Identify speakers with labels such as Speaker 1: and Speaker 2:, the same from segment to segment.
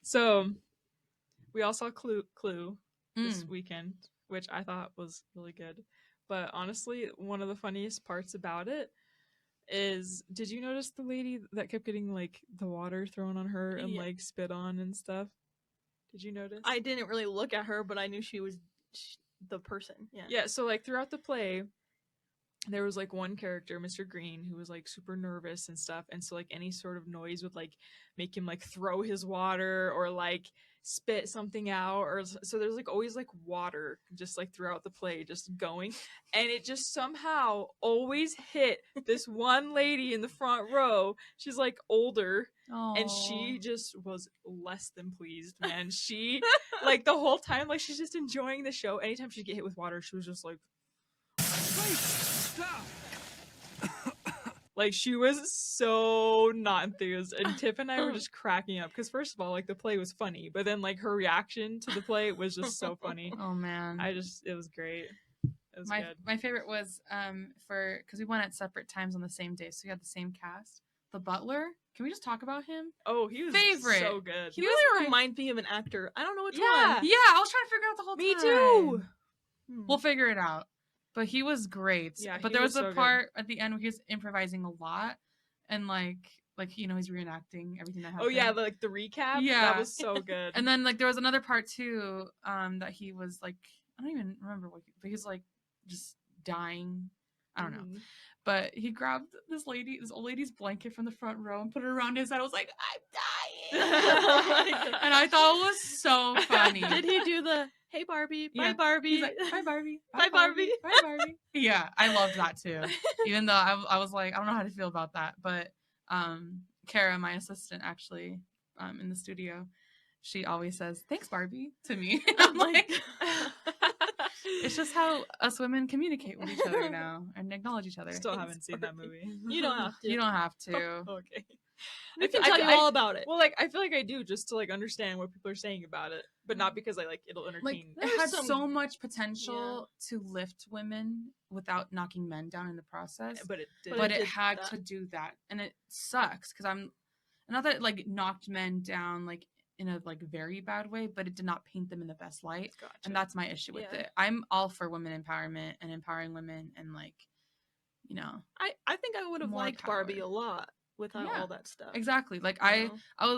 Speaker 1: So we all saw Clue this weekend, which I thought was really good. But honestly, one of the funniest parts about it is, did you notice the lady that kept getting like the water thrown on her and like spit on and stuff? Did you notice?
Speaker 2: I didn't really look at her, but I knew she was the person. Yeah.
Speaker 1: Yeah, so like throughout the play, there was like one character, Mr. Green, who was like super nervous and stuff, and so like any sort of noise would like make him like throw his water or like spit something out, or so there's like always like water just like throughout the play just going, and it just somehow always hit this one lady in the front row. She's like older.
Speaker 3: Aww.
Speaker 1: And she just was less than pleased, man. She like the whole time, like she's just enjoying the show. Anytime she'd get hit with water, she was just like, stop. Like she was so not enthused, and Tiff and I were just cracking up because first of all, like the play was funny, but then like her reaction to the play was just so funny.
Speaker 3: Oh man,
Speaker 1: it was great. It was good.
Speaker 3: My favorite was because we went at separate times on the same day, so we had the same cast. The butler. Can we just talk about him?
Speaker 1: Oh, he was so good.
Speaker 2: He really reminds me of an actor. I don't know which one.
Speaker 3: Yeah, I was trying to figure out the whole time.
Speaker 2: Me too.
Speaker 3: We'll figure it out. But he was great.
Speaker 1: Yeah,
Speaker 3: but there was a part at the end where he was improvising a lot, and like he's reenacting everything that happened.
Speaker 1: Oh yeah, like the recap. Yeah, that was so good.
Speaker 3: And then like there was another part too, that he was like, I don't even remember what, but he was like just dying. I don't know. But he grabbed this old lady's blanket from the front row and put it around his head. I was like, I'm dying. And I thought it was so funny.
Speaker 2: Did he do the "Hey Barbie, bye Barbie"?
Speaker 3: He's like, "Bye Barbie,
Speaker 2: bye Barbie,
Speaker 3: bye Barbie"? Yeah, I loved that too. Even though I was like, I don't know how to feel about that. But Kara, my assistant, actually, in the studio, she always says, "Thanks, Barbie," to me. I'm like, it's just how us women communicate with each other now and acknowledge each other.
Speaker 1: Still haven't seen that movie.
Speaker 2: You don't have to.
Speaker 3: You don't have to.
Speaker 1: Okay.
Speaker 2: I can tell you all about it.
Speaker 1: Well, like I feel like I do just to like understand what people are saying about it, but not because I like it'll entertain.
Speaker 3: Like, it had so much potential to lift women without knocking men down in the process,
Speaker 1: but it did.
Speaker 3: But it had to do that, and it sucks because not that it like knocked men down like in a like very bad way, but it did not paint them in the best light.
Speaker 1: Gotcha.
Speaker 3: And that's my issue with it. I'm all for women empowerment and empowering women, and like, you know,
Speaker 2: I think I would have liked Barbie a lot without all that stuff.
Speaker 3: Exactly. Like I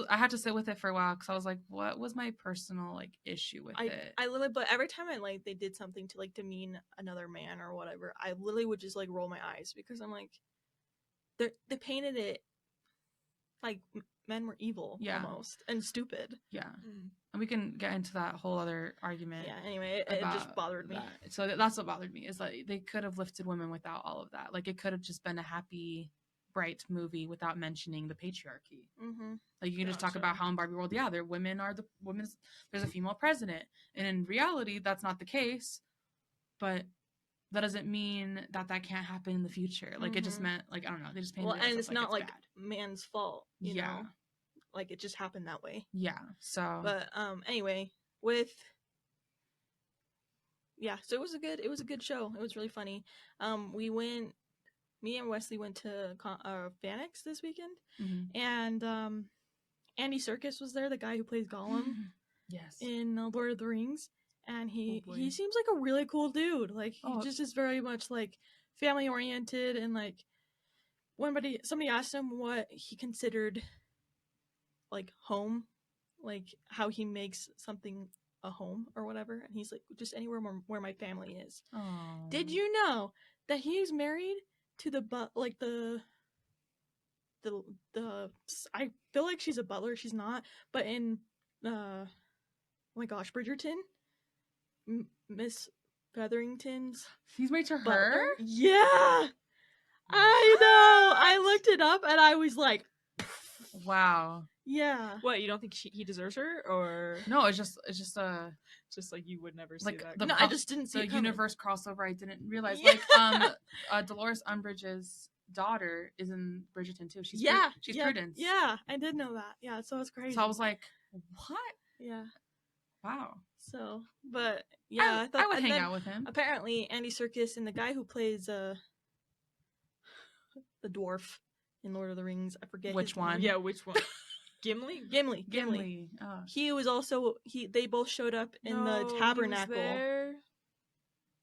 Speaker 3: had to sit with it for a while because I was like, what was my personal like issue with it?
Speaker 2: I literally, but every time they did something to like demean another man or whatever, I literally would just like roll my eyes because I'm like, they painted it like men were evil almost and stupid.
Speaker 3: Yeah. And we can get into that whole other argument.
Speaker 2: Yeah, anyway, it just bothered me.
Speaker 3: So that's what bothered me, is that they could have lifted women without all of that. Like, it could have just been a happy, bright movie without mentioning the patriarchy. Like, you can just talk about how in Barbie world, there's a female president. And in reality, that's not the case. But that doesn't mean that can't happen in the future. Like, it just meant, like, I don't know, they just painted it
Speaker 2: and it's not like
Speaker 3: bad.
Speaker 2: Man's fault, you know? Like, it just happened that way.
Speaker 3: Yeah, so.
Speaker 2: But, anyway, so it was a good show. It was really funny. Me and Wesley went to Fanix this weekend, and Andy Serkis was there, the guy who plays Gollum in Lord of the Rings, and he seems like a really cool dude. Like, he just is very much like family oriented, and like somebody asked him what he considered like home, like how he makes something a home or whatever, and he's like, just anywhere where my family is.
Speaker 3: Aww.
Speaker 2: Did you know that he's married to the I feel like she's a butler, she's not, but in oh my gosh, Bridgerton, Miss Featherington's
Speaker 3: he's married to
Speaker 2: butler?
Speaker 3: her?
Speaker 2: Yeah, I know. I looked it up and I was like,
Speaker 3: wow.
Speaker 2: Yeah.
Speaker 1: What, you don't think he deserves her, or
Speaker 3: no? It's just
Speaker 1: like you would never see
Speaker 3: like
Speaker 1: that.
Speaker 2: I just didn't see
Speaker 3: the
Speaker 2: it coming.
Speaker 3: Universe crossover. I didn't realize. Like Dolores Umbridge's daughter is in Bridgerton too. She's Prudence.
Speaker 2: Yeah, I did know that. Yeah, so it's crazy.
Speaker 3: So I was like, what?
Speaker 2: Yeah.
Speaker 3: Wow.
Speaker 2: So, but yeah,
Speaker 3: I would hang out with him.
Speaker 2: Apparently, Andy Serkis and the guy who plays the dwarf in Lord of the Rings, I forget
Speaker 3: which one.
Speaker 1: Yeah, which one?
Speaker 2: Gimli. Oh. He was also they both showed up in the tabernacle.
Speaker 1: He was there.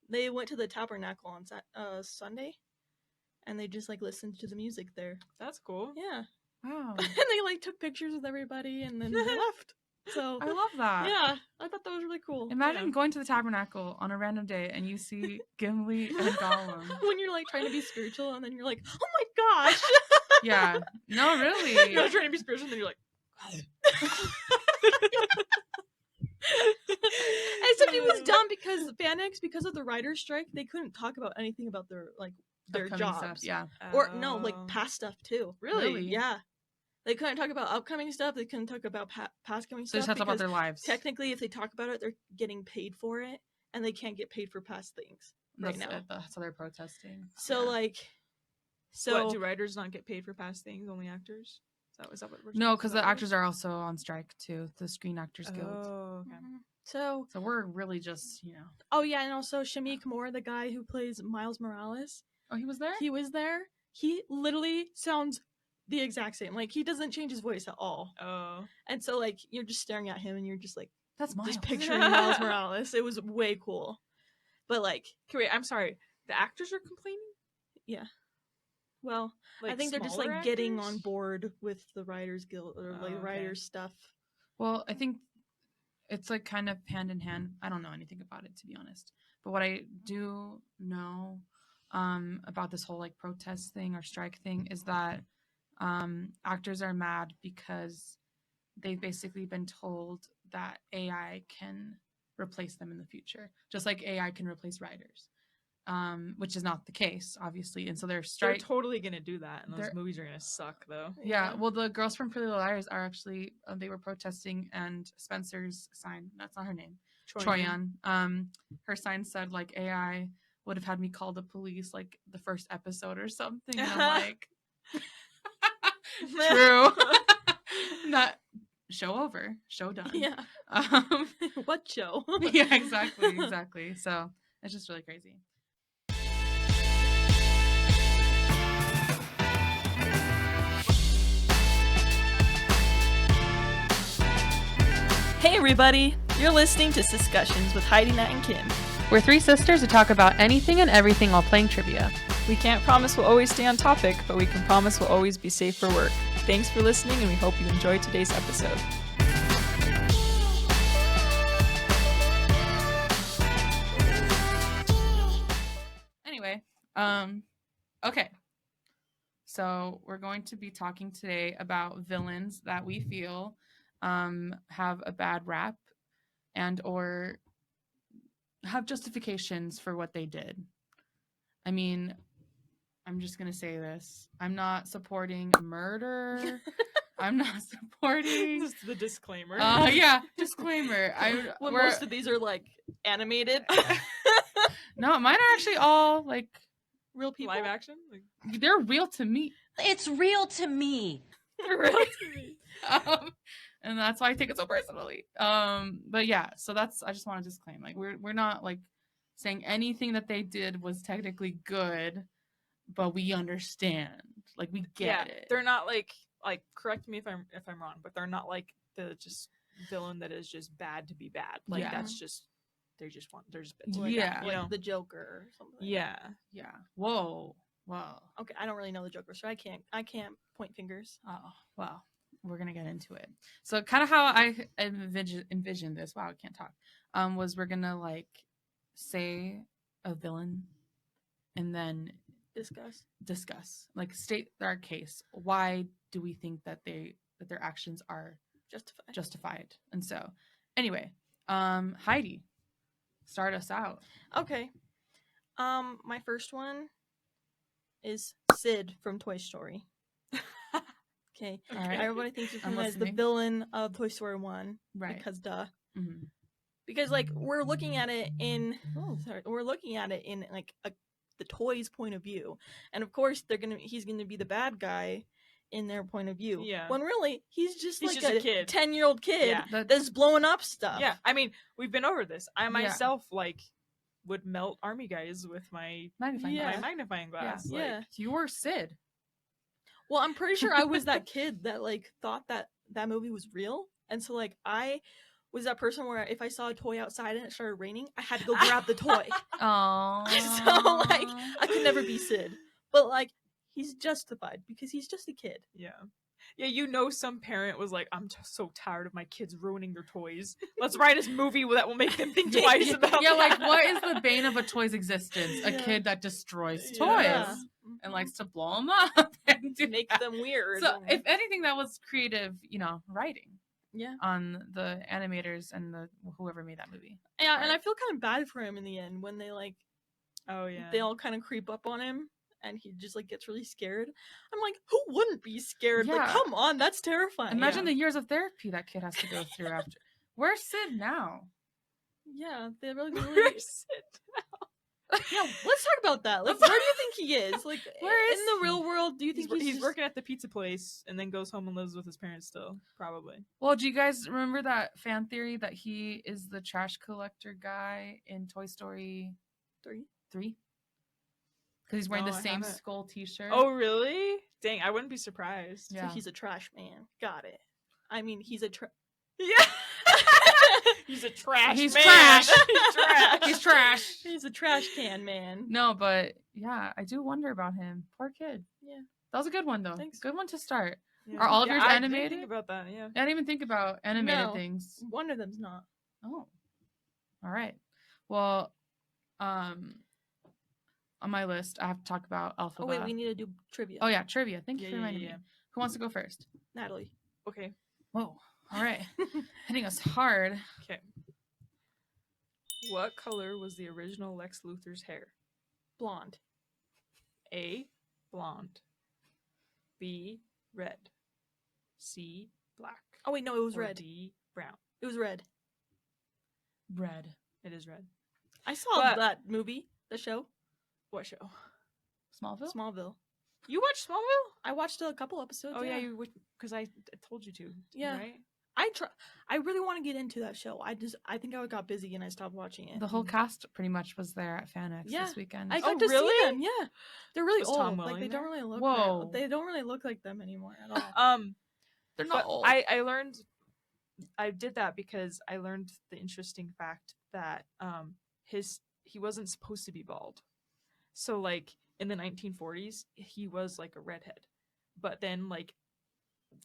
Speaker 2: They went to the tabernacle on Sunday, and they just like listened to the music there.
Speaker 1: That's cool.
Speaker 2: Yeah.
Speaker 3: Wow.
Speaker 2: And they like took pictures with everybody, and then they left. So
Speaker 3: I love that.
Speaker 2: Yeah, I thought that was really cool.
Speaker 3: Imagine going to the tabernacle on a random day and you see Gimli and Gollum.
Speaker 2: When you're like trying to be spiritual, and then you're like, oh my gosh.
Speaker 3: Yeah. No, really.
Speaker 1: You're trying to be spiritual, and then you're like.
Speaker 2: Except it was dumb because of the writer's strike, they couldn't talk about anything about their jobs.
Speaker 3: Stuff, yeah.
Speaker 2: Or no, like past stuff too.
Speaker 1: Really?
Speaker 2: Yeah. They couldn't talk about upcoming stuff. They couldn't talk about past coming stuff.
Speaker 3: They just have to talk about their lives.
Speaker 2: Technically, if they talk about it, they're getting paid for it, and they can't get paid for past things right now.
Speaker 3: That's how they're protesting.
Speaker 2: So
Speaker 1: what, do writers not get paid for past things? Only actors? Is that what we're
Speaker 3: No, because the actors are also on strike too. The Screen Actors Guild.
Speaker 1: Oh, okay.
Speaker 2: Mm-hmm. So
Speaker 3: we're really just
Speaker 2: Oh yeah, and also Shamik Moore, the guy who plays Miles Morales.
Speaker 3: Oh, he was there.
Speaker 2: He was there. He literally sounds the exact same. Like, he doesn't change his voice at all.
Speaker 1: Oh.
Speaker 2: And so like you're just staring at him, and you're just like,
Speaker 3: that's Miles.
Speaker 2: Just picturing Miles Morales. It was way cool. But like,
Speaker 1: wait, I'm sorry. The actors are complaining?
Speaker 2: Yeah. Well,
Speaker 1: like
Speaker 2: I think they're just like
Speaker 1: actors?
Speaker 2: getting on board with the Writers Guild or writers stuff.
Speaker 3: Well, I think it's like kind of hand in hand. I don't know anything about it, to be honest. But what I do know about this whole like protest thing or strike thing is that actors are mad because they've basically been told that AI can replace them in the future, just like AI can replace writers. Which is not the case, obviously, and so they're
Speaker 1: totally gonna do that, and those movies are gonna suck, though.
Speaker 3: Yeah, well, the girls from Pretty Little Liars are actually they were protesting, and Spencer's sign, that's not her name, Troyan, her sign said like AI would have had me call the police like the first episode or something, and I'm like, true, not show over, show done.
Speaker 2: Yeah. What show?
Speaker 3: Yeah, exactly. So it's just really crazy.
Speaker 2: Hey everybody, you're listening to Discussions with Heidi, Nat, and Kim.
Speaker 3: We're three sisters who talk about anything and everything while playing trivia.
Speaker 1: We can't promise we'll always stay on topic, but we can promise we'll always be safe for work. Thanks for listening, and we hope you enjoyed today's episode.
Speaker 3: Anyway, okay. So we're going to be talking today about villains that we feel have a bad rap and or have justifications for what they did. I mean, I'm just going to say this. I'm not supporting murder. I'm not supporting...
Speaker 1: This is the disclaimer.
Speaker 3: Yeah, disclaimer.
Speaker 2: Most of these are like animated.
Speaker 3: No, mine are actually all like
Speaker 2: real people.
Speaker 1: Live action?
Speaker 3: They're real to me.
Speaker 4: It's real to me.
Speaker 1: Real to me.
Speaker 3: And that's why I take it so personally. But yeah, so I just want to disclaim, like we're not like saying anything that they did was technically good, but we understand. Like we get it.
Speaker 1: They're not like correct me if I'm wrong, but they're not like the just villain that is just bad to be bad. Like that's just they're just
Speaker 2: like, like the Joker or something.
Speaker 1: Yeah.
Speaker 3: Yeah. Whoa.
Speaker 2: Okay, I don't really know the Joker, so I can't point fingers.
Speaker 3: Oh, well, we're gonna get into it. So kind of how I envisioned this. Wow, I can't talk. Was we're gonna like say a villain and then discuss, like state our case. Why do we think that their actions are justified? And so, anyway, Heidi, start us out.
Speaker 2: Okay. My first one is Sid from Toy Story. Okay.
Speaker 3: Right.
Speaker 2: Everybody thinks of him as the villain of Toy Story 1.
Speaker 3: Right.
Speaker 2: Because duh.
Speaker 3: Mm-hmm.
Speaker 2: Because like we're looking at it in like the toys' point of view, and of course he's gonna be the bad guy in their point of view.
Speaker 1: Yeah.
Speaker 2: When really he's just a
Speaker 1: kid,
Speaker 2: 10-year-old kid that's blowing up stuff.
Speaker 1: Yeah. I mean, we've been over this. I myself would melt army guys with my magnifying glass.
Speaker 2: Yeah.
Speaker 3: You were Sid.
Speaker 2: Well, I'm pretty sure I was that kid that like thought that that movie was real. And so like I was that person where if I saw a toy outside and it started raining, I had to go grab the toy.
Speaker 3: Oh.
Speaker 2: So like I could never be Sid. But like he's justified because he's just a kid.
Speaker 1: Yeah. Yeah, you know, some parent was like, I'm so tired of my kids ruining their toys. Let's write a movie that will make them think twice about
Speaker 3: Yeah,
Speaker 1: that.
Speaker 3: like, what is the bane of a toy's existence? A kid that destroys toys
Speaker 2: Yeah.
Speaker 3: and likes to blow them up and
Speaker 2: Makes them weird.
Speaker 3: So, if anything, that was creative, writing.
Speaker 2: Yeah.
Speaker 3: On the animators and the whoever made that movie.
Speaker 2: Yeah, and I feel kind of bad for him in the end when they like,
Speaker 1: oh yeah,
Speaker 2: they all kind of creep up on him. And he just like gets really scared. I'm like, who wouldn't be scared?
Speaker 3: Yeah.
Speaker 2: Like, come on, that's terrifying.
Speaker 3: Imagine the years of therapy that kid has to go through after. Where's Sid now?
Speaker 2: Yeah, they really.
Speaker 1: Where's Sid now?
Speaker 2: Yeah, let's talk about that. Like, where do you think he is? Like,
Speaker 3: where is
Speaker 2: in the real world? Do you think
Speaker 1: he's
Speaker 2: just...
Speaker 1: working at the pizza place and then goes home and lives with his parents still? Probably.
Speaker 3: Well, do you guys remember that fan theory that he is the trash collector guy in Toy Story 3? Because he's wearing the same skull T-shirt.
Speaker 1: Oh, really? Dang, I wouldn't be surprised.
Speaker 2: Yeah. So he's a trash man. Got it. I mean, he's a
Speaker 1: Yeah. He's a trash
Speaker 3: He's
Speaker 1: man.
Speaker 3: Trash.
Speaker 1: He's trash.
Speaker 3: He's trash.
Speaker 2: He's a trash can man.
Speaker 3: No, but yeah, I do wonder about him. Poor kid.
Speaker 2: Yeah.
Speaker 3: That was a good one, though.
Speaker 2: Thanks.
Speaker 3: Good one to start.
Speaker 1: Yeah.
Speaker 3: Are all of yours
Speaker 1: I
Speaker 3: animated?
Speaker 1: I didn't think about that, yeah.
Speaker 3: I didn't even think about animated things.
Speaker 2: One of them's not.
Speaker 3: Oh. All right. Well, on my list, I have to talk about Alpha.
Speaker 2: Oh, wait, we need to do trivia.
Speaker 3: Oh, yeah, trivia. Thank you for reminding me. Who wants to go first?
Speaker 2: Natalie.
Speaker 1: Okay.
Speaker 3: Whoa. All right. Hitting us hard.
Speaker 1: Okay. What color was the original Lex Luthor's hair?
Speaker 2: Blonde.
Speaker 1: A, blonde. B, red. C, black.
Speaker 2: Oh, wait, no, it was
Speaker 1: or
Speaker 2: red.
Speaker 1: D, brown.
Speaker 2: It was red.
Speaker 3: Red.
Speaker 1: It is red.
Speaker 2: I saw that movie, the show.
Speaker 1: What show?
Speaker 2: Smallville.
Speaker 1: You watched Smallville?
Speaker 2: I watched a couple episodes.
Speaker 1: Oh yeah, you would, because I told you to.
Speaker 2: Yeah.
Speaker 1: Right?
Speaker 2: I really want to get into that show. I think I got busy and I stopped watching it.
Speaker 3: The whole cast pretty much was there at FanX this weekend.
Speaker 2: I got to see them. Yeah, they're really
Speaker 1: Was Tom
Speaker 2: old.
Speaker 1: Welling
Speaker 2: Like they
Speaker 1: there?
Speaker 2: don't really look.
Speaker 3: Whoa.
Speaker 2: They don't really look like them anymore at all.
Speaker 3: They're not old.
Speaker 1: I learned. I did that because I learned the interesting fact that he wasn't supposed to be bald. So like in the 1940s, he was like a redhead, but then like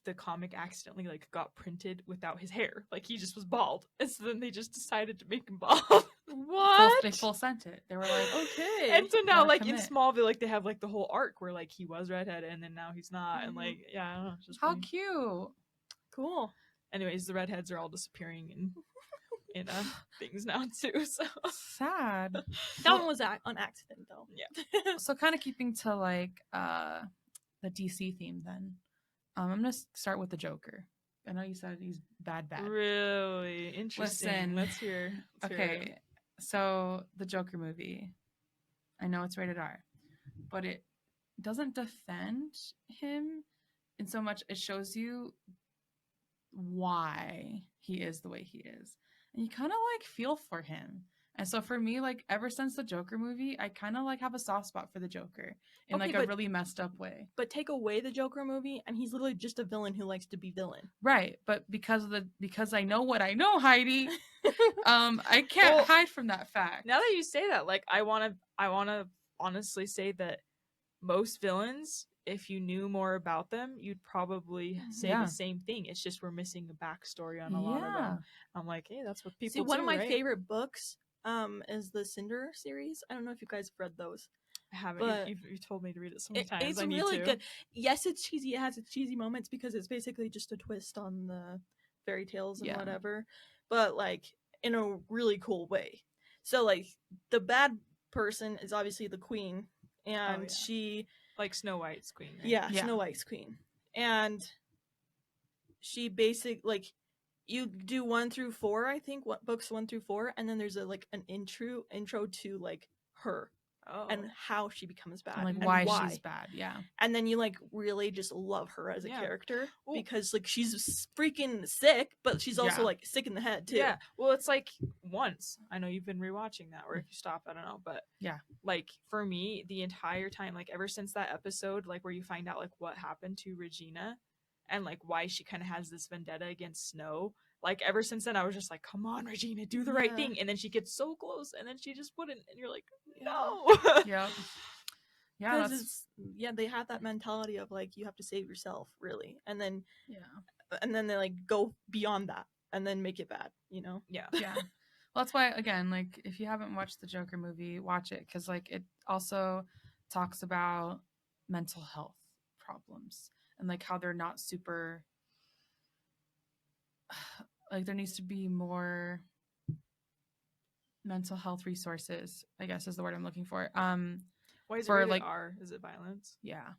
Speaker 1: the comic accidentally like got printed without his hair. Like he just was bald, and so then they just decided to make him bald.
Speaker 2: What?
Speaker 3: They full sent it. They were like,
Speaker 2: okay.
Speaker 1: And so now, like
Speaker 3: commit.
Speaker 1: in Smallville, like they have like the whole arc where like he was redheaded and then now he's not, and like yeah, I don't know. It's just
Speaker 3: how
Speaker 1: funny.
Speaker 3: cute.
Speaker 2: Cool.
Speaker 1: Anyways, the redheads are all disappearing in things now too. So
Speaker 3: Sad.
Speaker 2: That one was on accident though.
Speaker 1: Yeah.
Speaker 3: So kind of keeping to like the DC theme then. I'm gonna start with the Joker. I know you said he's bad.
Speaker 1: Really interesting.
Speaker 3: Listen,
Speaker 1: Let's hear.
Speaker 3: Okay, so the Joker movie. I know it's rated R, but it doesn't defend him in so much. It shows you why he is the way he is, and you kind of like feel for him. And so for me, like ever since the Joker movie, I kind of like have a soft spot for the Joker in like a really messed up way.
Speaker 2: But take away the Joker movie, and he's literally just a villain who likes to be villain.
Speaker 3: Right, but because I know what I know, Heidi, I can't hide from that fact.
Speaker 1: Now that you say that, like I wanna honestly say that most villains, if you knew more about them, you'd probably say the same thing. It's just we're missing a backstory on a lot of them. I'm like, hey, that's what people
Speaker 2: one
Speaker 1: do,
Speaker 2: of my
Speaker 1: right?
Speaker 2: favorite books is the Cinder series. I don't know if you guys have read those.
Speaker 1: I haven't.
Speaker 2: But
Speaker 1: You've told me to read it so many times.
Speaker 2: It's really good. Yes, it's cheesy. It has its cheesy moments because it's basically just a twist on the fairy tales and whatever, but like in a really cool way. So like the bad person is obviously the queen, and she
Speaker 1: like Snow White's queen. Right?
Speaker 2: Yeah, Snow White's queen, and she like. You do 1 through 4, I think. Books 1 through 4, and then there's like an intro to like her and how she becomes bad,
Speaker 3: and like
Speaker 2: and
Speaker 3: why she's bad,
Speaker 2: and then you like really just love her as a character because like she's freaking sick, but she's also like sick in the head too.
Speaker 1: Yeah, well, it's like once I know you've been rewatching that, or if you stop, I don't know, but like for me, the entire time, like ever since that episode, like where you find out like what happened to Regina. and like why she kind of has this vendetta against Snow. Like ever since then, I was just like, "Come on, Regina, do the right thing." And then she gets so close, and then she just wouldn't, and you're like, "No."
Speaker 3: Yeah.
Speaker 2: Yeah, they have that mentality of like you have to save yourself, really, and then they like go beyond that and then make it bad, you know?
Speaker 1: Yeah.
Speaker 3: Well, that's why, again, like if you haven't watched the Joker movie, watch it, because like it also talks about mental health problems and like how they're not super. Like there needs to be more mental health resources, I guess is the word I'm looking for.
Speaker 1: Why is it rated R? Is it violence?
Speaker 3: Yeah,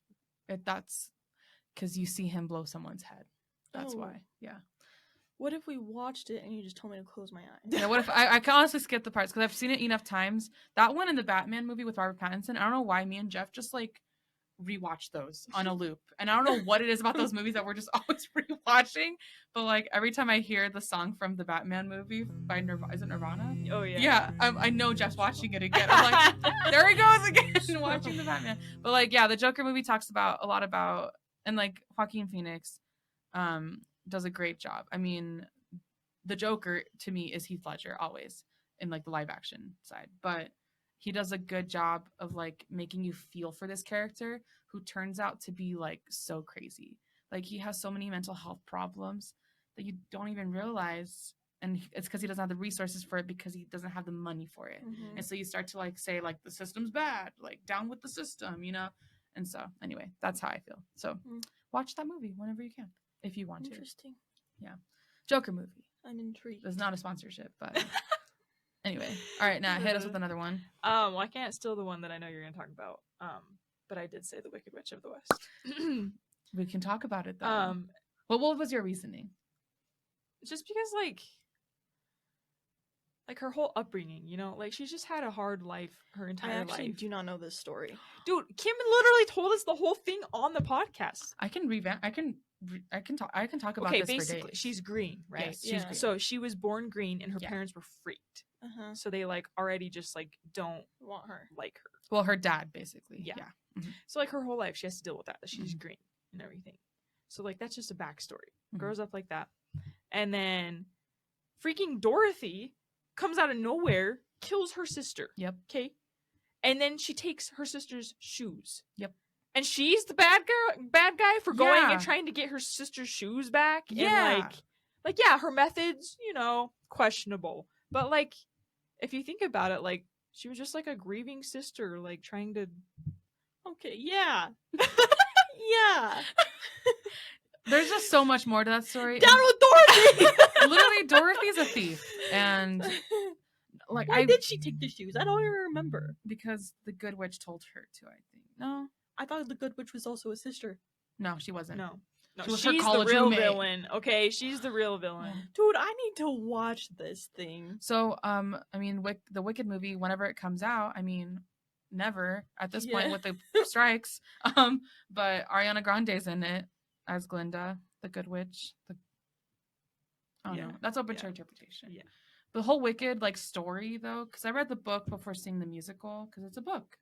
Speaker 3: that's because you see him blow someone's head. That's why. Yeah.
Speaker 2: What if we watched it and you just told me to close my eyes?
Speaker 3: Yeah. What if I can honestly skip the parts because I've seen it enough times. That one in the Batman movie with Robert Pattinson. I don't know why me and Jeff just like rewatch those on a loop, and I don't know what it is about those movies that we're just always rewatching. But like every time I hear the song from the Batman movie by is it Nirvana?
Speaker 1: Oh yeah.
Speaker 3: Yeah, I know Jeff's watching it again. I'm like, there he goes again, watching the Batman. But like, yeah, the Joker movie talks about a lot about, and like Joaquin Phoenix, does a great job. I mean, the Joker to me is Heath Ledger always in like the live action side, but he does a good job of like making you feel for this character who turns out to be like so crazy. Like he has so many mental health problems that you don't even realize, and it's because he doesn't have the resources for it because he doesn't have the money for it. And so you start to like say like the system's bad, like down with the system, you know. And so anyway, that's how I feel. So watch that movie whenever you can if you want to.
Speaker 2: Interesting.
Speaker 3: Yeah. Joker movie.
Speaker 2: I'm intrigued.
Speaker 3: It's not a sponsorship, but anyway. All right, now hit us with another one.
Speaker 1: Well, I can't steal the one that I know you're going to talk about. But I did say The Wicked Witch of the West.
Speaker 3: We can talk about it though. What was your reasoning?
Speaker 1: Just because like her whole upbringing, you know, like she's just had a hard life her entire life.
Speaker 2: I actually do not know this story.
Speaker 1: Dude, Kim literally told us the whole thing on the podcast.
Speaker 3: I can revamp. I can talk about this
Speaker 1: basically,
Speaker 3: for days.
Speaker 1: She's green, right?
Speaker 3: Yes, she's green.
Speaker 1: So she was born green, and her parents were freaked. So they like already just like don't
Speaker 2: want her,
Speaker 1: like her.
Speaker 3: Well, her dad basically. Yeah.
Speaker 1: So like her whole life, she has to deal with that she's green and everything. So like that's just a backstory. Grows up like that, and then freaking Dorothy comes out of nowhere, kills her sister.
Speaker 3: Yep.
Speaker 1: Okay. And then she takes her sister's shoes.
Speaker 3: Yep.
Speaker 1: And she's the bad guy for going and trying to get her sister's shoes back.
Speaker 3: Yeah.
Speaker 1: And like yeah, her methods, you know, questionable. But like, if you think about it, like she was just like a grieving sister, like trying to.
Speaker 2: Okay. Yeah. Yeah.
Speaker 3: There's just so much more to that story.
Speaker 2: Down with Dorothy.
Speaker 3: Literally, Dorothy's a thief, and like,
Speaker 2: why did she take the shoes? I don't even remember.
Speaker 3: Because the Good Witch told her to. I think. No,
Speaker 2: I thought the Good Witch was also a sister.
Speaker 3: No, she wasn't.
Speaker 1: No,
Speaker 3: she
Speaker 1: she's the real villain. Okay, she's the real villain.
Speaker 2: Dude, I need to watch this thing.
Speaker 3: So, I mean, the Wicked movie, whenever it comes out, I mean, never at this point with the strikes. But Ariana Grande's in it as Glinda, the Good Witch. I don't know. That's open to interpretation.
Speaker 1: Yeah.
Speaker 3: The whole Wicked like story though, because I read the book before seeing the musical, because it's a book.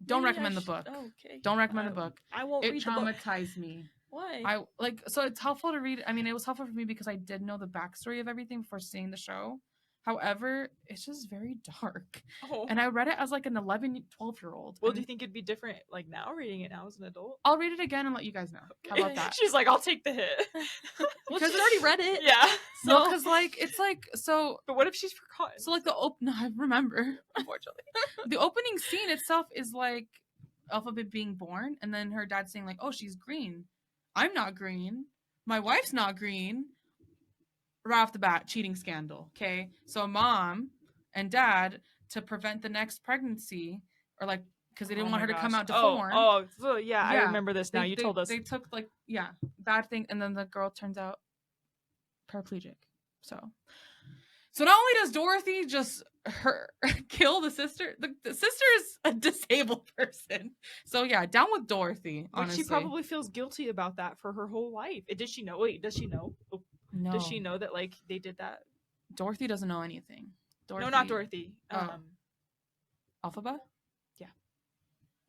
Speaker 3: Don't recommend the book.
Speaker 2: Oh, okay.
Speaker 3: Don't recommend the book.
Speaker 2: I won't read the book.
Speaker 3: It traumatized me.
Speaker 2: Why?
Speaker 3: So it's helpful to read. I mean, it was helpful for me because I did know the backstory of everything before seeing the show. However, it's just very dark.
Speaker 1: Oh.
Speaker 3: And I read it as like an 11, 12-year-old.
Speaker 1: Well, do you think it'd be different like now, reading it now as an adult?
Speaker 3: I'll read it again and let you guys know. How about that?
Speaker 1: She's like, I'll take the hit.
Speaker 2: Well, she's already read it.
Speaker 1: Yeah.
Speaker 3: So, no, because like, it's like, so.
Speaker 1: But what if she's forgotten?
Speaker 3: So like no, I remember, unfortunately. The opening scene itself is like Alphabet being born, and then her dad saying like, oh, she's green. I'm not green. My wife's not green. Right off the bat, cheating scandal. Okay, so mom and dad, to prevent the next pregnancy, or like because they didn't want her to come out deformed.
Speaker 1: So yeah, I remember this now. You told us
Speaker 3: they took like bad thing, and then the girl turns out paraplegic. So not only does Dorothy just kill the sister, the sister is a disabled person. So yeah, down with Dorothy. Honestly,
Speaker 1: she probably feels guilty about that for her whole life. Does she know? Wait, does she know?
Speaker 3: No.
Speaker 1: Does she know that like they did that?
Speaker 3: Dorothy doesn't know anything.
Speaker 1: No, not Dorothy.
Speaker 3: Alphaba?
Speaker 1: Yeah.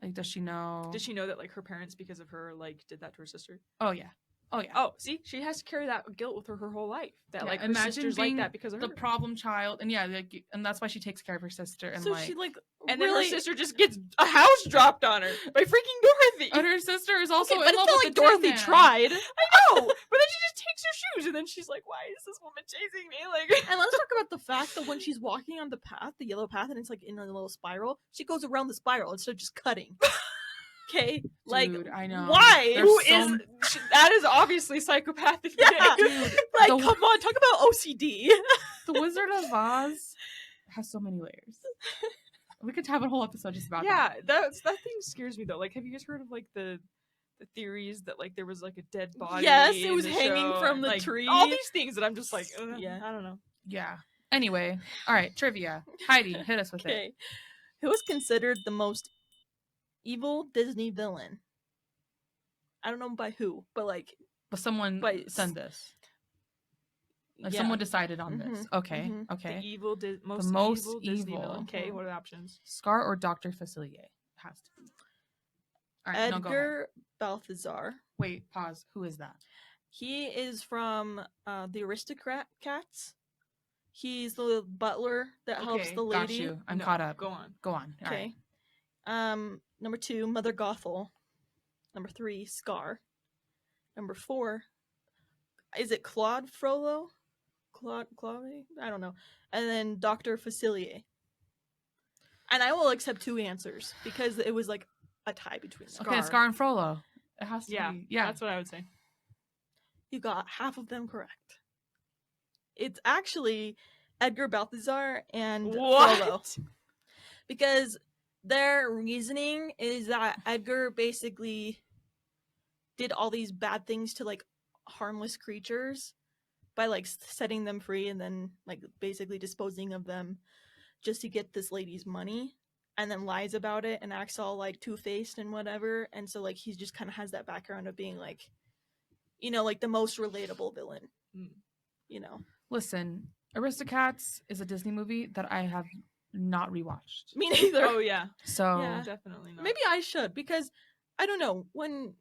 Speaker 3: Like, does she know?
Speaker 1: Does she know that like her parents, because of her, like did that to her sister?
Speaker 3: Oh yeah. Oh yeah.
Speaker 1: Oh, see, she has to carry that guilt with her whole life. That like her
Speaker 3: imagine
Speaker 1: sister's
Speaker 3: being
Speaker 1: like that because of her.
Speaker 3: the problem child, and and that's why she takes care of her sister. And
Speaker 2: so
Speaker 3: like,
Speaker 2: she like
Speaker 1: and
Speaker 2: really...
Speaker 1: then her sister just gets a house dropped on her by freaking Dorothy.
Speaker 3: and her sister is also
Speaker 2: but
Speaker 3: in
Speaker 2: it's
Speaker 3: love
Speaker 2: not
Speaker 3: with
Speaker 2: like
Speaker 3: the
Speaker 2: Dorothy
Speaker 3: Tin Man.
Speaker 2: tried.
Speaker 1: I know, but then she just takes her shoes, and then she's like, "Why is this woman chasing me?" Like,
Speaker 2: And let's talk about the fact that when she's walking on the path, the yellow path, and it's like in a little spiral, she goes around the spiral instead of just cutting. Okay, like
Speaker 3: Dude, I know.
Speaker 2: why?
Speaker 3: There's
Speaker 1: who
Speaker 3: so
Speaker 1: is that? Is obviously psychopathic.
Speaker 2: Yeah,
Speaker 3: Dude,
Speaker 2: like
Speaker 3: the-
Speaker 2: come on, talk about OCD.
Speaker 3: The Wizard of Oz has so many layers. We could have a whole episode just about
Speaker 1: Yeah,
Speaker 3: that.
Speaker 1: that thing scares me though. Like, have you guys heard of like the theories that like there was like a dead body?
Speaker 2: Yes, it
Speaker 1: in
Speaker 2: was
Speaker 1: the
Speaker 2: hanging
Speaker 1: show,
Speaker 2: from
Speaker 1: and,
Speaker 2: the
Speaker 1: like,
Speaker 2: tree.
Speaker 1: All these things that I'm just like,
Speaker 2: Yeah.
Speaker 1: I don't know.
Speaker 3: Yeah. Anyway, all right, trivia. Heidi, hit us with it.
Speaker 2: Okay, who was considered the most evil Disney villain? I don't know by who, but like,
Speaker 3: But someone
Speaker 2: But-
Speaker 3: send this. Like
Speaker 2: yeah.
Speaker 3: someone decided on this. Okay.
Speaker 2: mhm.
Speaker 3: Okay.
Speaker 1: The evil, most,
Speaker 3: most
Speaker 1: evil Disney
Speaker 3: evil.
Speaker 1: villain. Okay,
Speaker 2: Mhm.
Speaker 1: what are the options?
Speaker 3: Scar or Dr. Facilier? Has to be. All right, no, go ahead.
Speaker 2: Edgar Balthazar.
Speaker 3: Wait, pause. Who is that?
Speaker 2: He is from the Aristocrat Cats. He's the butler that helps
Speaker 1: Okay,
Speaker 2: the
Speaker 3: Got
Speaker 2: lady.
Speaker 3: you. I'm
Speaker 1: No,
Speaker 3: caught up.
Speaker 1: Go on.
Speaker 3: Go on. All
Speaker 2: Okay.
Speaker 3: right.
Speaker 2: Number 2, Mother Gothel. Number 3, Scar. Number 4, is it Claude Frollo? Claude? I don't know. And then Dr. Facilier. And I will accept 2 answers because it was like a tie between them.
Speaker 3: Okay, Scar and Frollo. It has to
Speaker 1: Yeah,
Speaker 3: be. Yeah.
Speaker 1: that's what I would say.
Speaker 2: You got half of them correct. It's actually Edgar Balthazar and Frollo. Because their reasoning is that Edgar basically did all these bad things to like harmless creatures by like setting them free and then like basically disposing of them just to get this lady's money, and then lies about it and acts all like two-faced and whatever. And so like he just kind of has that background of being like, you know, like the most relatable villain. You know.
Speaker 3: Listen, Aristocats is a Disney movie that I have not rewatched.
Speaker 2: Me neither.
Speaker 1: Oh yeah,
Speaker 3: So
Speaker 2: Yeah.
Speaker 1: definitely not.
Speaker 2: Maybe I should, because I don't know, when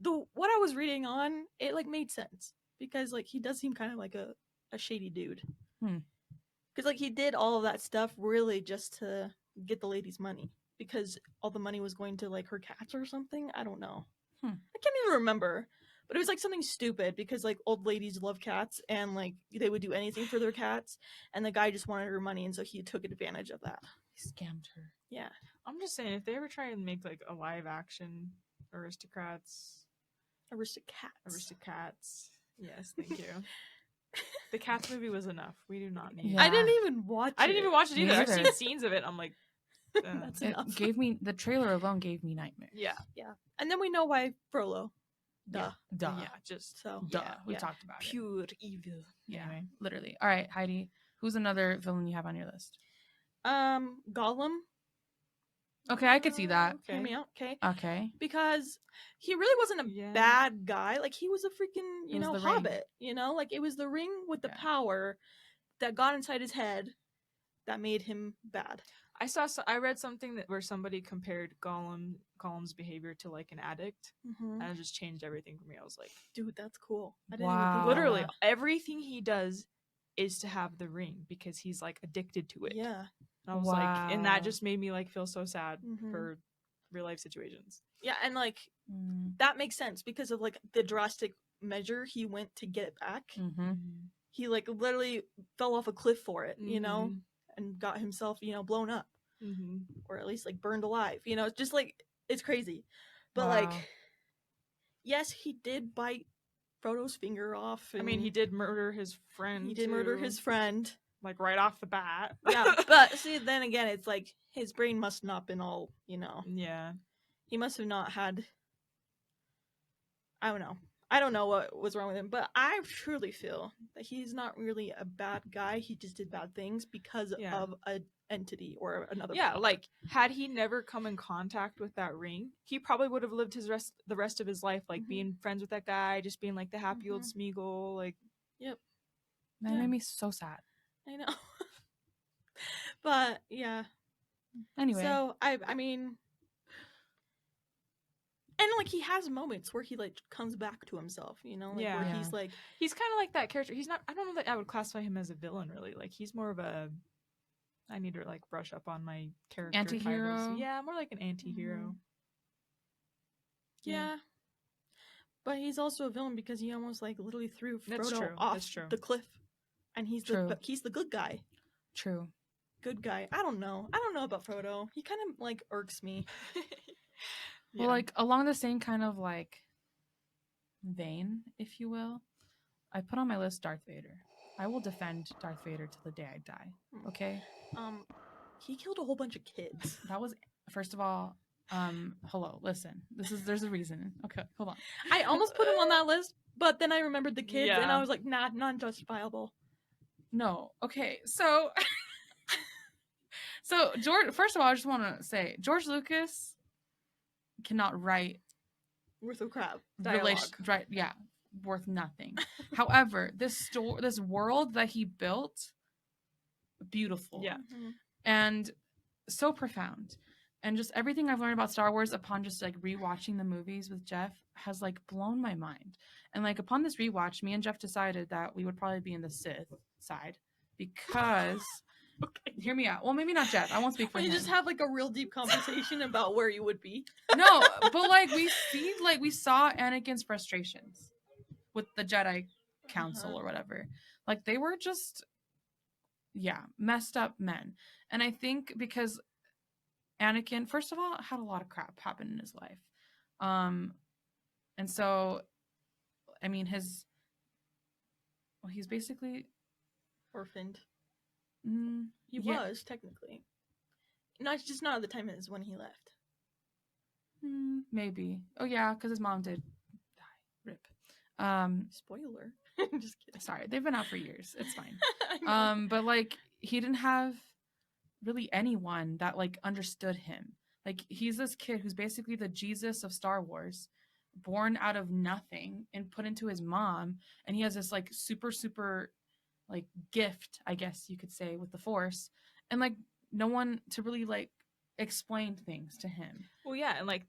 Speaker 2: what I was reading on, it like made sense, because like he does seem kind of like a shady dude. Because like he did all of that stuff really just to get the lady's money, because all the money was going to like her cats or something. I don't know. I can't even remember. But it was like something stupid, because like old ladies love cats and like they would do anything for their cats, and the guy just wanted her money, and so he took advantage of that.
Speaker 3: he scammed her.
Speaker 2: Yeah.
Speaker 1: I'm just saying, if they ever try and make like a live action Aristocrats, yes, thank you. The Cats movie was enough. We do not need.
Speaker 3: Yeah.
Speaker 2: I didn't even watch it.
Speaker 1: I didn't even watch it
Speaker 3: Me
Speaker 1: either. I've
Speaker 3: neither.
Speaker 1: seen scenes of it. I'm like,
Speaker 2: That's
Speaker 3: It
Speaker 2: enough.
Speaker 3: gave me the trailer alone gave me nightmares.
Speaker 1: yeah,
Speaker 2: And then we know why Frollo. Duh.
Speaker 3: Duh.
Speaker 1: yeah, just
Speaker 2: So
Speaker 3: Duh.
Speaker 2: yeah,
Speaker 3: We
Speaker 2: yeah.
Speaker 3: talked about it.
Speaker 1: pure evil.
Speaker 3: Yeah. Anyway, literally. All right, Heidi. Who's another villain you have on your list?
Speaker 2: Gollum.
Speaker 3: Okay, I could see that.
Speaker 2: Hear me out, okay?
Speaker 3: Okay.
Speaker 2: Because he really wasn't a
Speaker 1: Yeah.
Speaker 2: bad guy. Like he was a freaking,
Speaker 3: It
Speaker 2: you
Speaker 3: was
Speaker 2: know,
Speaker 3: the ring.
Speaker 2: hobbit. You know, like it was the ring with the
Speaker 3: Yeah.
Speaker 2: power that got inside his head that made him bad.
Speaker 1: I read something that where somebody compared Gollum's behavior to like an addict,
Speaker 2: Mm-hmm.
Speaker 1: and it just changed everything for me. I was like,
Speaker 2: Dude, that's cool. I didn't
Speaker 3: Wow.
Speaker 2: even think
Speaker 1: literally
Speaker 2: of
Speaker 1: everything he does is to have the ring because he's like addicted to
Speaker 2: that.
Speaker 1: it.
Speaker 2: Yeah.
Speaker 1: And I was like, and that
Speaker 3: Wow.
Speaker 1: just made me like feel so sad
Speaker 2: Mhm.
Speaker 1: for real life situations.
Speaker 2: Yeah, and like that makes sense because of like the drastic measure he went to get it back.
Speaker 3: Mm-hmm.
Speaker 2: He like literally fell off a cliff for it, you know,
Speaker 1: Mhm.
Speaker 2: and got himself, you know, blown up.
Speaker 1: Mm-hmm.
Speaker 2: Or at least like burned alive. You know, it's just like it's crazy. But
Speaker 3: Wow.
Speaker 2: like yes, he did bite Frodo's finger off.
Speaker 1: I mean, he
Speaker 2: and
Speaker 1: did murder his friend.
Speaker 2: he did murder
Speaker 1: too,
Speaker 2: his friend.
Speaker 1: like right off the bat.
Speaker 2: Yeah, but see, then again, it's like his brain must not been all, you know.
Speaker 1: yeah.
Speaker 2: He must have not had. I don't know. I don't know what was wrong with him, but I truly feel that he's not really a bad guy. He just did bad things because
Speaker 1: Yeah.
Speaker 2: of an entity or another.
Speaker 1: Yeah,
Speaker 2: power.
Speaker 1: like had he never come in contact with that ring, he probably would have lived the rest of his life like
Speaker 2: Mhm.
Speaker 1: being friends with that guy, just being like the happy old Smeagol, like
Speaker 2: Yep.
Speaker 3: That
Speaker 2: Yeah.
Speaker 3: made me so sad.
Speaker 2: I know. But yeah.
Speaker 3: Anyway.
Speaker 2: So I mean, And like he has moments where he like comes back to himself, you know, like where he's like
Speaker 1: he's kind of like that character. He's not. I don't know that I would classify him as a villain really. Like he's more of a. I need to like brush up on my character
Speaker 3: anti-hero.
Speaker 1: titles. Yeah, more like an anti-hero.
Speaker 2: Yeah. But he's also a villain because he almost like literally threw Frodo off the cliff, and he's the good guy.
Speaker 3: True.
Speaker 2: Good guy. I don't know about Frodo. He kind of like irks me.
Speaker 3: Well, like along the same kind of like vein, if you will, I put on my list Darth Vader. I will defend Darth Vader to the day I die. Okay.
Speaker 2: He killed a whole bunch of kids.
Speaker 3: That was, first of all, hello, listen. There's a reason. Okay, hold on.
Speaker 2: I almost put him on that list, but then I remembered the kids, and I was like, nah, non-justifiable.
Speaker 3: No. Okay, so George. First of all, I just want to say George Lucas cannot write
Speaker 2: worth of crap
Speaker 3: right? Yeah, worth nothing. However, this world that he built, beautiful.
Speaker 1: Yeah.
Speaker 3: And so profound. And just everything I've learned about Star Wars upon just like rewatching the movies with Jeff has like blown my mind. And like upon this rewatch, me and Jeff decided that we would probably be in the Sith side because hear me out. Well, maybe not Jeff. I won't speak for him.
Speaker 2: You just have like a real deep conversation about where you would be.
Speaker 3: No, but like we saw Anakin's frustrations with the Jedi Council or whatever. Like they were just messed up men. And I think because Anakin, first of all, had a lot of crap happen in his life. And so, I mean, he's basically
Speaker 2: orphaned. He was, technically. No, it's just not at the time as when he left.
Speaker 3: Maybe. Oh, yeah, because his mom did die. Rip.
Speaker 2: Spoiler. Just kidding.
Speaker 3: Sorry, they've been out for years. It's fine. But, like, he didn't have really anyone that like understood him. Like he's this kid who's basically the Jesus of Star Wars, born out of nothing and put into his mom, and he has this like super like gift, I guess you could say, with the Force, and like no one to really like explain things to him.
Speaker 1: Well, yeah, and like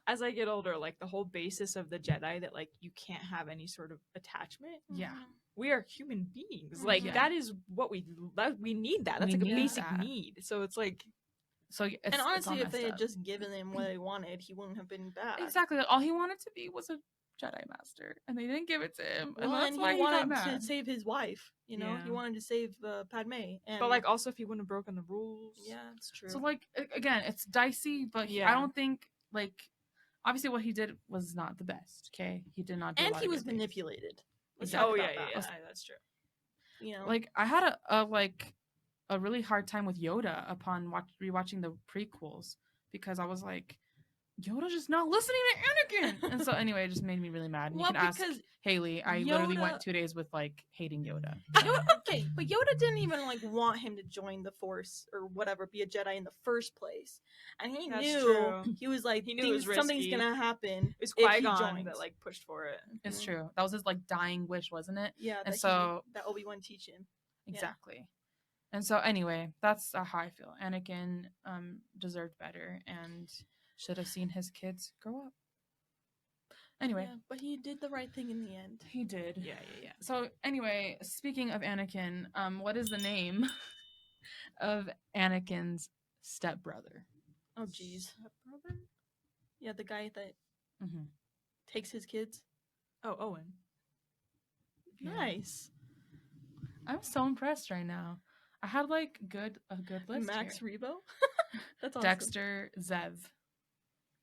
Speaker 1: as I get older, like the whole basis of the Jedi that like you can't have any sort of attachment.
Speaker 3: Yeah.
Speaker 1: We are human beings. Like that is what we need. That's like a basic need. So it's like,
Speaker 2: and honestly, if they had just given him what they wanted, he wouldn't have been bad.
Speaker 3: Exactly. Like, all he wanted to be was a Jedi Master, and they didn't give it to him.
Speaker 2: Well, and that's why he wanted to save his wife. You know, he wanted to save Padme.
Speaker 1: But like, also, if he wouldn't have broken the rules,
Speaker 2: it's true.
Speaker 3: So like, again, it's dicey, but I don't think like, obviously, what he did was not the best. Okay, he did not.
Speaker 2: And he was manipulated.
Speaker 1: Exactly. That's true.
Speaker 2: You know,
Speaker 3: like I had a really hard time with Yoda upon rewatching the prequels because I was like, Yoda's just not listening to Anakin. And so anyway, it just made me really mad. And you can ask Haley. I literally went 2 days with like hating Yoda.
Speaker 2: Okay, but Yoda didn't even like want him to join the Force or whatever, be a Jedi in the first place. And he knew he was like, he knew something's gonna happen.
Speaker 1: It's Qui-Gon that like pushed for it.
Speaker 3: It's true. That was his like dying wish, wasn't it?
Speaker 2: Yeah.
Speaker 3: And
Speaker 2: that Obi-Wan teach him.
Speaker 3: Exactly. Yeah. And so anyway, that's how I feel. Anakin deserved better and should have seen his kids grow up. Anyway.
Speaker 2: Yeah, but he did the right thing in the end.
Speaker 3: He did.
Speaker 1: Yeah.
Speaker 3: So anyway, speaking of Anakin, what is the name of Anakin's stepbrother?
Speaker 2: Oh, geez. Stepbrother? Yeah, the guy that takes his kids.
Speaker 1: Oh, Owen.
Speaker 2: Nice.
Speaker 3: I'm so impressed right now. I had like a good list.
Speaker 2: Max Rebo?
Speaker 3: That's awesome. Dexter, Zev.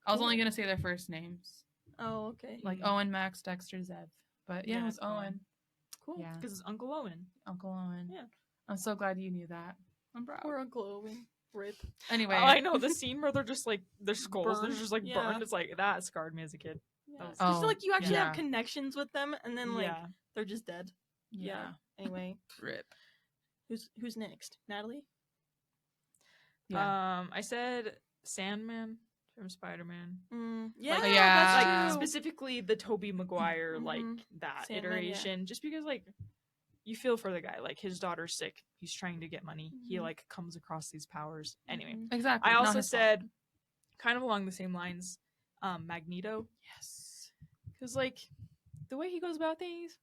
Speaker 3: I was only gonna say their first names.
Speaker 2: Oh, okay.
Speaker 3: Like Owen, Max, Dexter, Zev. But yeah, it was Owen.
Speaker 1: Cool. Yeah, because it's Uncle Owen.
Speaker 3: Uncle Owen.
Speaker 2: Yeah.
Speaker 3: I'm so glad you knew that. I'm proud.
Speaker 2: Poor Uncle Owen. Rip.
Speaker 3: Anyway.
Speaker 1: Oh, I know the scene where they're just like their skulls, they're just like burned. It's like that scarred me as a kid.
Speaker 2: Yeah. It's like you actually have connections with them, and then like they're just dead. Yeah. Anyway.
Speaker 3: Rip.
Speaker 2: Who's next? Natalie?
Speaker 1: Yeah. I said Sandman from Spider-Man.
Speaker 2: Yeah,
Speaker 1: like specifically the Tobey Maguire like that Sandman, iteration. Just because like you feel for the guy, like his daughter's sick, he's trying to get money. He like comes across these powers. Anyway,
Speaker 3: exactly.
Speaker 1: I also said kind of along the same lines, Magneto.
Speaker 3: Yes.
Speaker 1: Because, like, the way he goes about things,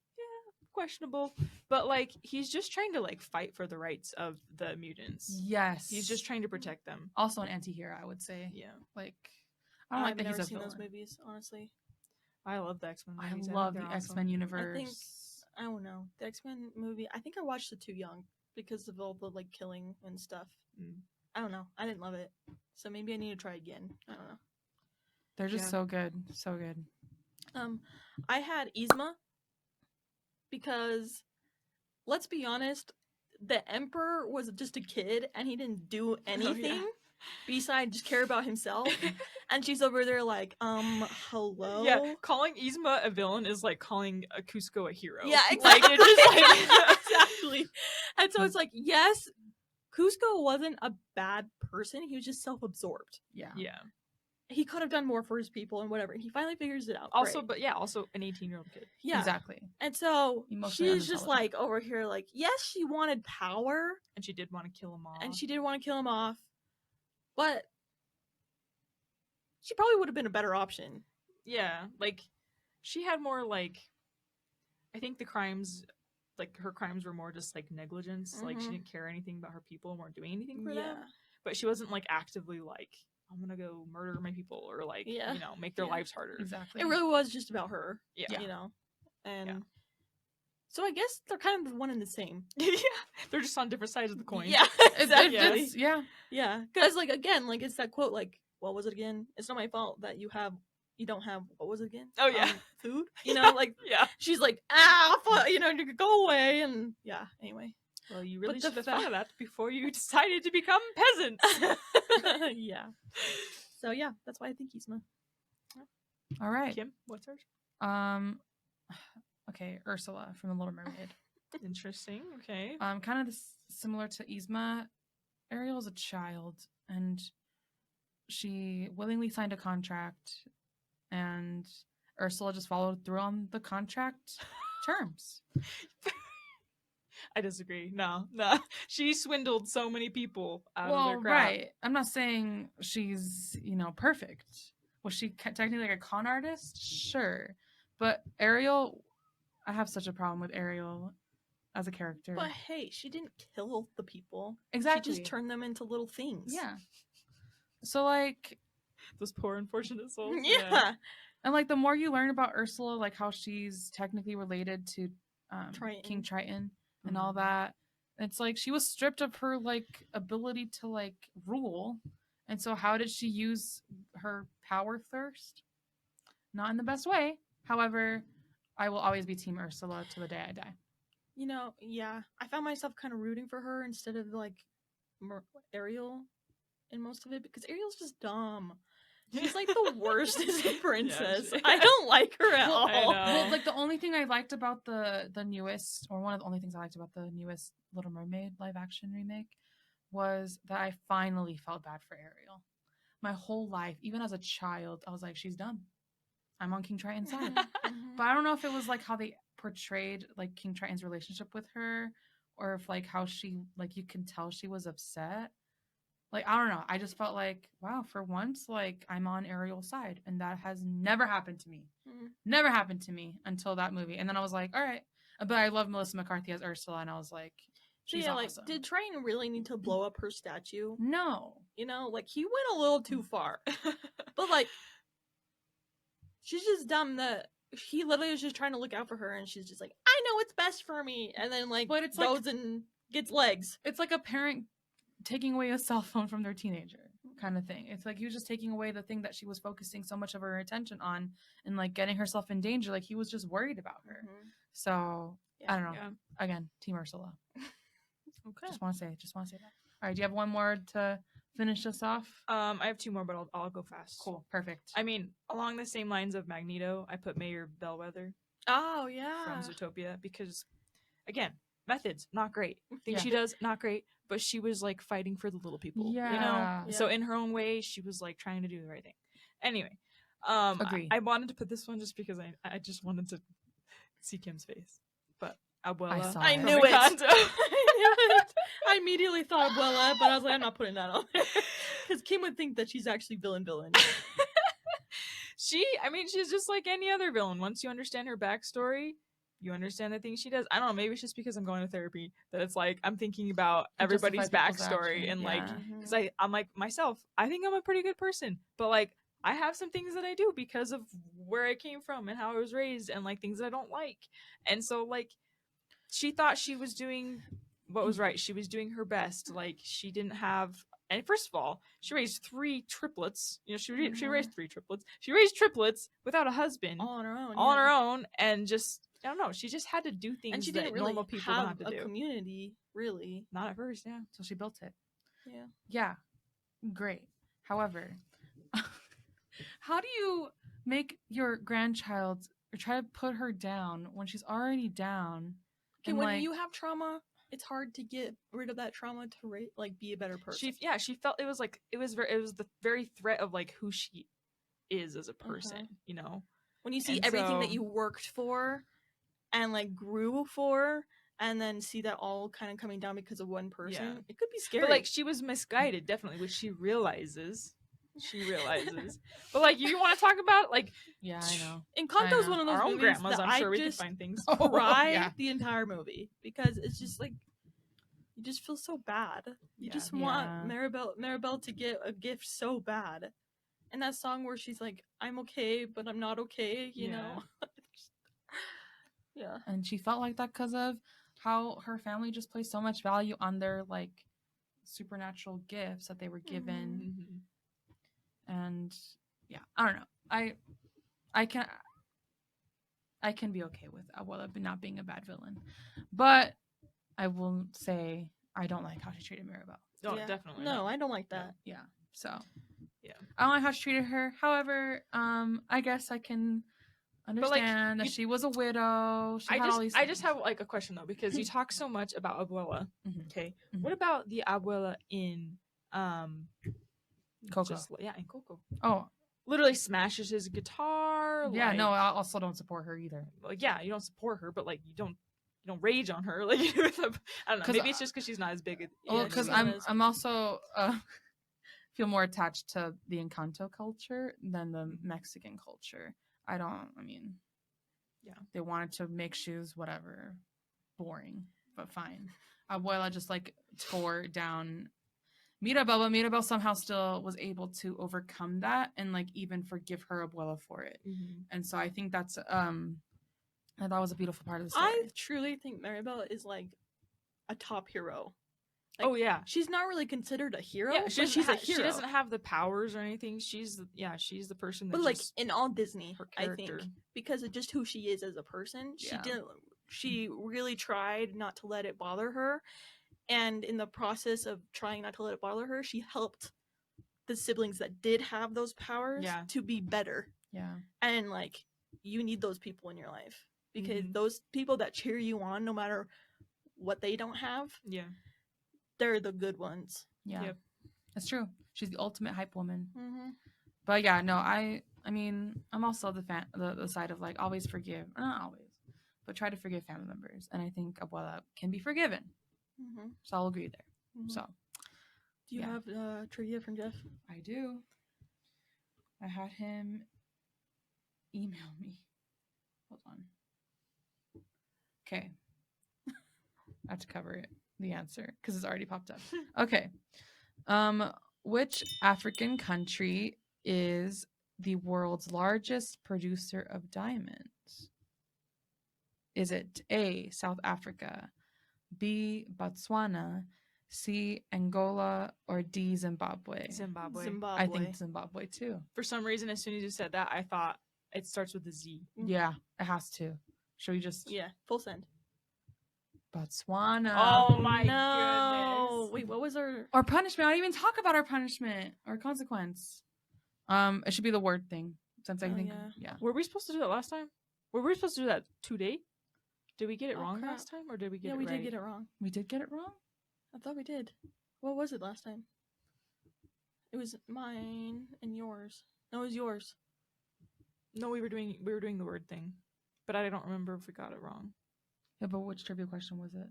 Speaker 1: questionable, but like he's just trying to like fight for the rights of the mutants.
Speaker 3: Yes.
Speaker 1: He's just trying to protect them.
Speaker 3: Also an anti-hero, I would say.
Speaker 1: Yeah.
Speaker 3: Like, I don't like that he's a
Speaker 2: seen
Speaker 3: villain.
Speaker 2: those movies, honestly.
Speaker 1: I love the X-Men movies.
Speaker 3: I love the
Speaker 1: awesome.
Speaker 3: X-Men universe.
Speaker 2: I don't know. The X-Men movie, I think I watched it too young because of all the like killing and stuff. I don't know. I didn't love it. So maybe I need to try again. I don't know.
Speaker 3: They're just so good. So good.
Speaker 2: I had Yzma because, let's be honest, the Emperor was just a kid and he didn't do anything besides just care about himself. And she's over there like, hello?
Speaker 1: Yeah, calling Yzma a villain is like calling a Cusco a hero.
Speaker 2: Yeah, exactly.
Speaker 1: Like, it's just like...
Speaker 2: exactly. And so it's like, yes, Cusco wasn't a bad person. He was just self-absorbed.
Speaker 3: Yeah.
Speaker 1: Yeah.
Speaker 2: He could have done more for his people and whatever. And he finally figures it out.
Speaker 1: Also,
Speaker 2: Great.
Speaker 1: but yeah, also an 18-year-old kid.
Speaker 2: Yeah.
Speaker 3: Exactly.
Speaker 2: And so
Speaker 3: Emotionally
Speaker 2: she's just like over here like, yes, she wanted power.
Speaker 1: And she did want to kill him all.
Speaker 2: And she did want to kill him off. But she probably would have been a better option.
Speaker 1: Yeah. Like, she had more like, I think the crimes, like her crimes were more just like negligence. Like she didn't care anything about her people and weren't doing anything for them. But she wasn't like actively like, I'm gonna go murder my people or like, you know, make their lives harder.
Speaker 3: Exactly.
Speaker 2: It really was just about her.
Speaker 1: Yeah.
Speaker 2: You know? And so I guess they're kind of one and the same.
Speaker 1: Yeah. They're just on different sides of the coin.
Speaker 2: Yeah. Exactly.
Speaker 3: Yeah.
Speaker 2: Because like again, like it's that quote, like, what was it again? It's not my fault that you don't have what was it again?
Speaker 1: Oh yeah.
Speaker 2: Food? You know, like she's like, you know, you could go away and anyway.
Speaker 1: Well, you really should have thought of that before you decided to become peasants.
Speaker 2: Yeah. So yeah, that's why I think Yzma.
Speaker 3: All right.
Speaker 1: Kim, what's hers?
Speaker 3: Okay, Ursula from The Little Mermaid.
Speaker 1: Interesting. Okay.
Speaker 3: Kind of similar to Yzma. Ariel is a child, and she willingly signed a contract, and Ursula just followed through on the contract terms.
Speaker 1: I disagree. No. She swindled so many people out of their crap.
Speaker 3: Right. I'm not saying she's, perfect. Was she technically like a con artist? Sure. But Ariel, I have such a problem with Ariel as a character.
Speaker 2: But hey, she didn't kill the people.
Speaker 3: Exactly.
Speaker 2: She just turned them into little things.
Speaker 3: Yeah. So like
Speaker 1: those poor unfortunate souls.
Speaker 2: Yeah.
Speaker 3: And like the more you learn about Ursula, like how she's technically related to King Triton and all that, it's like she was stripped of her like ability to like rule. And so how did she use her power thirst? Not in the best way. However, I will always be Team Ursula to the day I die.
Speaker 2: I found myself kind of rooting for her instead of like Ariel in most of it because Ariel's just dumb. She's like the worst as a princess. I don't like her at all.
Speaker 3: Well, like the only thing I liked about the newest, or one of the only things I liked about the newest Little Mermaid live action remake was that I finally felt bad for Ariel. My whole life, even as a child, I was like, she's dumb. I'm on King Triton's side. But I don't know if it was like how they portrayed like King Triton's relationship with her, or if like how she, like you can tell she was upset. Like, I don't know. I just felt like, wow, for once, like, I'm on Ariel's side. And that has never happened to me. Never happened to me until that movie. And then I was like, all right. But I love Melissa McCarthy as Ursula. And I was like, she's awesome.
Speaker 2: Like, did Triton really need to blow up her statue?
Speaker 3: No.
Speaker 2: Like, he went a little too far. But, like, she's just dumb that he literally was just trying to look out for her. And she's just like, I know what's best for me. And then, like,
Speaker 3: but it's
Speaker 2: goes and gets legs.
Speaker 3: It's like a parent taking away a cell phone from their teenager kind of thing. It's like he was just taking away the thing that she was focusing so much of her attention on and like getting herself in danger. Like he was just worried about her. So I don't know. Again, Team Ursula. Okay. Just want to say that. All right. Do you have one more to finish us off?
Speaker 1: I have two more, but I'll go fast.
Speaker 3: Cool. Perfect.
Speaker 1: I mean, along the same lines of Magneto, I put Mayor Bellwether.
Speaker 2: Oh yeah.
Speaker 1: From Zootopia because, again, methods not great. Things she does not great. But she was like fighting for the little people, you know? Yeah. So in her own way, she was like trying to do the right thing. Anyway,
Speaker 3: Agreed.
Speaker 1: I wanted to put this one just because I just wanted to see Kim's face. But Abuela.
Speaker 2: I knew it. I knew it. I immediately thought Abuela, but I was like, I'm not putting that on there. Because Kim would think that she's actually villain.
Speaker 1: She's just like any other villain. Once you understand her backstory, you understand the things she does. I don't know, maybe it's just because I'm going to therapy that it's like I'm thinking about everybody's backstory and like, because I'm like myself, I think I'm a pretty good person, but like I have some things that I do because of where I came from and how I was raised and like things I don't like. And so like she thought she was doing what was right. She was doing her best. Like she didn't have, and first of all, she raised 3 triplets. You know, she raised 3 triplets. She raised triplets without a husband,
Speaker 2: all on her own.
Speaker 1: On her own, and just I don't know. She just had to do things
Speaker 2: and she
Speaker 1: that
Speaker 2: didn't really
Speaker 1: normal people don't have to do.
Speaker 2: Community, really.
Speaker 1: Not at first, yeah.
Speaker 3: So she built it.
Speaker 2: Yeah.
Speaker 3: Yeah. Great. However, how do you make your grandchild or try to put her down when she's already down?
Speaker 2: Okay, when you have trauma, it's hard to get rid of that trauma to be a better person.
Speaker 1: She felt it was the very threat of like who she is as a person, you know.
Speaker 2: When you see everything that you worked for and like grew for, and then see that all kind of coming down because of one person, it could be scary.
Speaker 1: But like she was misguided, definitely, which she realizes. But like you want to talk about like
Speaker 3: I know.
Speaker 2: Encanto is one of those
Speaker 1: our own
Speaker 2: movies
Speaker 1: grandmas.
Speaker 2: that
Speaker 1: I'm sure
Speaker 2: I
Speaker 1: we
Speaker 2: just
Speaker 1: could find things.
Speaker 2: Cry the entire movie because it's just like you just feel so bad. You just want Maribel to get a gift so bad, and that song where she's like, "I'm okay, but I'm not okay," you know. Yeah,
Speaker 3: and she felt like that because of how her family just placed so much value on their like supernatural gifts that they were given. And I don't know. I can be okay with Abuela not being a bad villain, but I will say I don't like how she treated Maribel.
Speaker 1: Oh, definitely.
Speaker 2: No, I don't like that.
Speaker 3: Yeah. So
Speaker 1: yeah,
Speaker 3: I don't like how she treated her. However, I guess I can understand that she was a widow.
Speaker 1: I just have like a question though, because you talk so much about Abuela. Okay, what about the Abuela in
Speaker 3: Coco?
Speaker 1: In Coco.
Speaker 3: Oh,
Speaker 1: literally smashes his guitar.
Speaker 3: Yeah, no, I also don't support her either.
Speaker 1: Like, yeah, you don't support her, but like you don't rage on her. Like, I don't know. Maybe it's just because she's not as big.
Speaker 3: Because I'm also feel more attached to the Encanto culture than the Mexican culture. They wanted to make shoes, whatever, boring, but fine. Abuela just like tore down Mirabel, but Mirabel somehow still was able to overcome that and like even forgive her Abuela for it. And so I think that's that was a beautiful part of the story.
Speaker 2: I truly think Maribel is like a top hero. Like,
Speaker 1: oh yeah,
Speaker 2: she's not really considered a hero.
Speaker 1: Yeah,
Speaker 2: but she's a hero.
Speaker 1: She doesn't have the powers or anything. She's the person that.
Speaker 2: But like in all Disney,
Speaker 1: I
Speaker 2: think because of just who she is as a person, she really tried not to let it bother her, and in the process of trying not to let it bother her, she helped the siblings that did have those powers to be better.
Speaker 3: Yeah,
Speaker 2: and like you need those people in your life because those people that cheer you on, no matter what they don't have. Yeah. They're the good ones.
Speaker 3: Yeah, that's true. She's the ultimate hype woman. But yeah, no, I mean, I'm also the side of like always forgive, not always, but try to forgive family members, and I think Abuela can be forgiven. So I'll agree there. So,
Speaker 2: do you have trivia from Jeff?
Speaker 3: I do. I had him email me. Hold on. Okay, I have to cover it. The answer because it's already popped up. Okay. Which African country is the world's largest producer of diamonds? Is it A, South Africa, B, Botswana, C, Angola, or D, Zimbabwe?
Speaker 1: Zimbabwe.
Speaker 3: I think Zimbabwe too.
Speaker 1: For some reason, as soon as you said that, I thought it starts with a Z.
Speaker 3: Yeah, it has to. Should we just
Speaker 2: full send?
Speaker 3: Botswana.
Speaker 1: Oh my goodness.
Speaker 2: Wait, what was our
Speaker 3: punishment? I didn't even talk about our punishment or consequence. It should be the word thing. Since I think
Speaker 1: Were we supposed to do that last time? Were we supposed to do that today? Did we get it wrong last time or did we get it right?
Speaker 2: Yeah, we did get it wrong.
Speaker 3: We did get it wrong?
Speaker 2: I thought we did. What was it last time? It was mine and yours. No, it was yours.
Speaker 1: No, we were doing the word thing. But I don't remember if we got it wrong.
Speaker 3: Yeah, but which trivia question was it?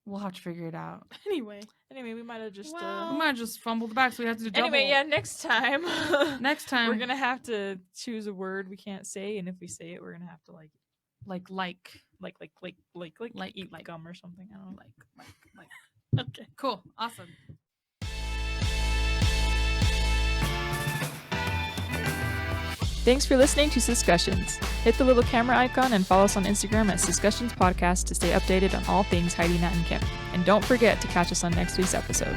Speaker 3: We'll have to figure it out.
Speaker 2: Anyway,
Speaker 1: we might have just
Speaker 3: we might have just fumbled back, so we have to do double.
Speaker 1: Anyway, yeah, next time
Speaker 3: we're
Speaker 1: gonna have to choose a word we can't say, and if we say it, we're gonna have to like eat gum or something. I don't know.
Speaker 3: Like.
Speaker 2: Okay,
Speaker 3: cool, awesome.
Speaker 1: Thanks for listening to Discussions. Hit the little camera icon and follow us on Instagram at Discussions Podcast to stay updated on all things Heidi, Nat, and Kim. And don't forget to catch us on next week's episode.